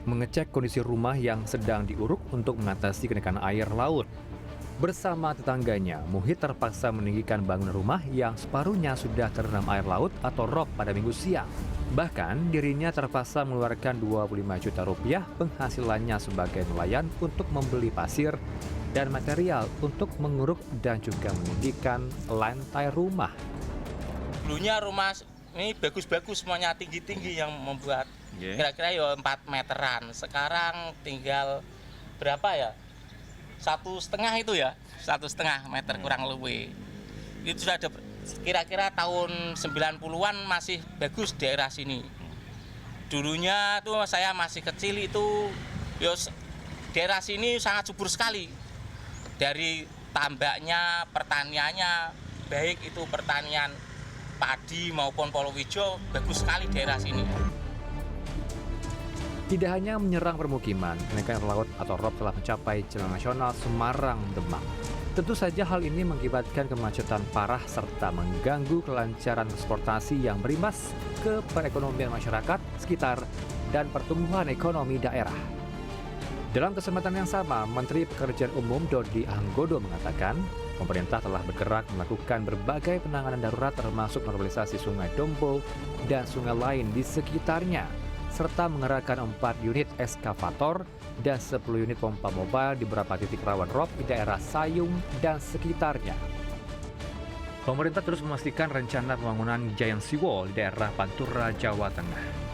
mengecek kondisi rumah yang sedang diuruk untuk mengatasi kenaikan air laut. Bersama tetangganya, Muhid terpaksa meninggikan bangunan rumah yang separuhnya sudah terendam air laut atau rop pada Minggu siang. Bahkan dirinya terpaksa mengeluarkan 25 juta rupiah penghasilannya sebagai nelayan untuk membeli pasir dan material untuk menguruk dan juga meninggikan lantai rumah. Dulunya rumah ini bagus-bagus semuanya, tinggi-tinggi yang membuat kira-kira ya 4 meteran. Sekarang tinggal berapa ya? 1,5 itu ya, 1,5 meter kurang lebih. Itu sudah ada kira-kira tahun 90-an masih bagus daerah sini. Dulunya tuh saya masih kecil itu ya, daerah sini sangat subur sekali. Dari tambaknya, pertaniannya, baik itu pertanian padi maupun palawija, bagus sekali daerah sini. Tidak hanya menyerang permukiman, kenaikan air laut atau rop telah mencapai Jalan Nasional Semarang-Demak. Tentu saja hal ini mengakibatkan kemacetan parah serta mengganggu kelancaran transportasi yang berimbas ke perekonomian masyarakat sekitar dan pertumbuhan ekonomi daerah. Dalam kesempatan yang sama, Menteri Pekerjaan Umum Dodi Anggodo mengatakan, pemerintah telah bergerak melakukan berbagai penanganan darurat termasuk normalisasi Sungai Dombo dan sungai lain di sekitarnya, serta mengerahkan 4 unit eskavator dan 10 unit pompa mobile di beberapa titik rawan rop di daerah Sayung dan sekitarnya. Pemerintah terus memastikan rencana pembangunan Giant Seawall di daerah Pantura, Jawa Tengah.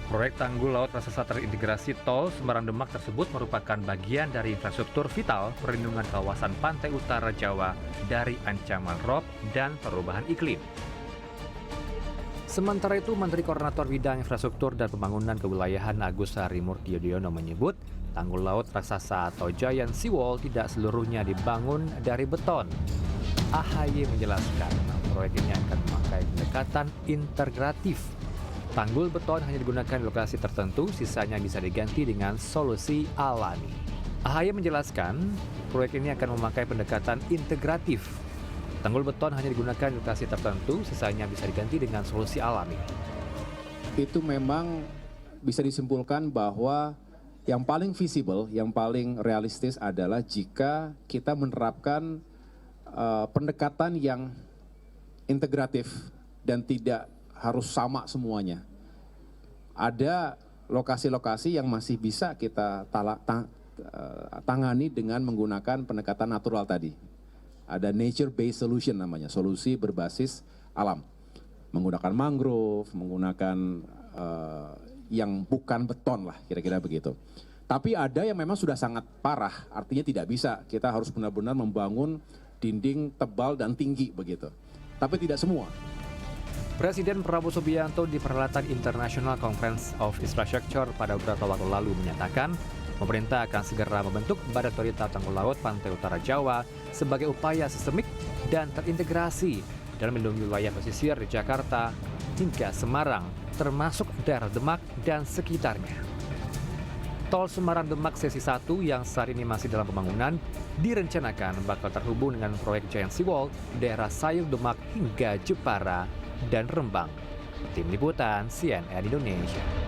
Proyek tanggul laut raksasa terintegrasi tol Semarang-Demak tersebut merupakan bagian dari infrastruktur vital perlindungan kawasan pantai utara Jawa dari ancaman rop dan perubahan iklim. Sementara itu, Menteri Koordinator Bidang Infrastruktur dan Pembangunan Kewilayahan Agus Harimurti Yudhoyono menyebut, tanggul laut raksasa atau Giant Seawall tidak seluruhnya dibangun dari beton. AHY menjelaskan, proyek ini akan memakai pendekatan integratif. Tanggul beton hanya digunakan di lokasi tertentu, sisanya bisa diganti dengan solusi alami. AHY menjelaskan, proyek ini akan memakai pendekatan integratif. Tanggul beton hanya digunakan di lokasi tertentu, sisanya bisa diganti dengan solusi alami. Itu memang bisa disimpulkan bahwa yang paling visible, yang paling realistis adalah jika kita menerapkan pendekatan yang integratif dan tidak harus sama semuanya. Ada lokasi-lokasi yang masih bisa kita tangani dengan menggunakan pendekatan natural tadi. Ada nature-based solution namanya, solusi berbasis alam. Menggunakan mangrove, menggunakan yang bukan beton lah, kira-kira begitu. Tapi ada yang memang sudah sangat parah, artinya tidak bisa. Kita harus benar-benar membangun dinding tebal dan tinggi begitu. Tapi tidak semua. Presiden Prabowo Subianto di perhelatan International Conference of Infrastructure pada beberapa waktu lalu menyatakan, pemerintah akan segera membentuk Badan Otorita Tanggul Laut Pantai Utara Jawa sebagai upaya sistemik dan terintegrasi dalam melindungi wilayah pesisir di Jakarta hingga Semarang, termasuk daerah Demak dan sekitarnya. Tol Semarang-Demak sesi 1 yang saat ini masih dalam pembangunan direncanakan bakal terhubung dengan proyek Giant Seawall di daerah Sayung, Demak hingga Jepara dan Rembang. Tim Liputan CNN Indonesia.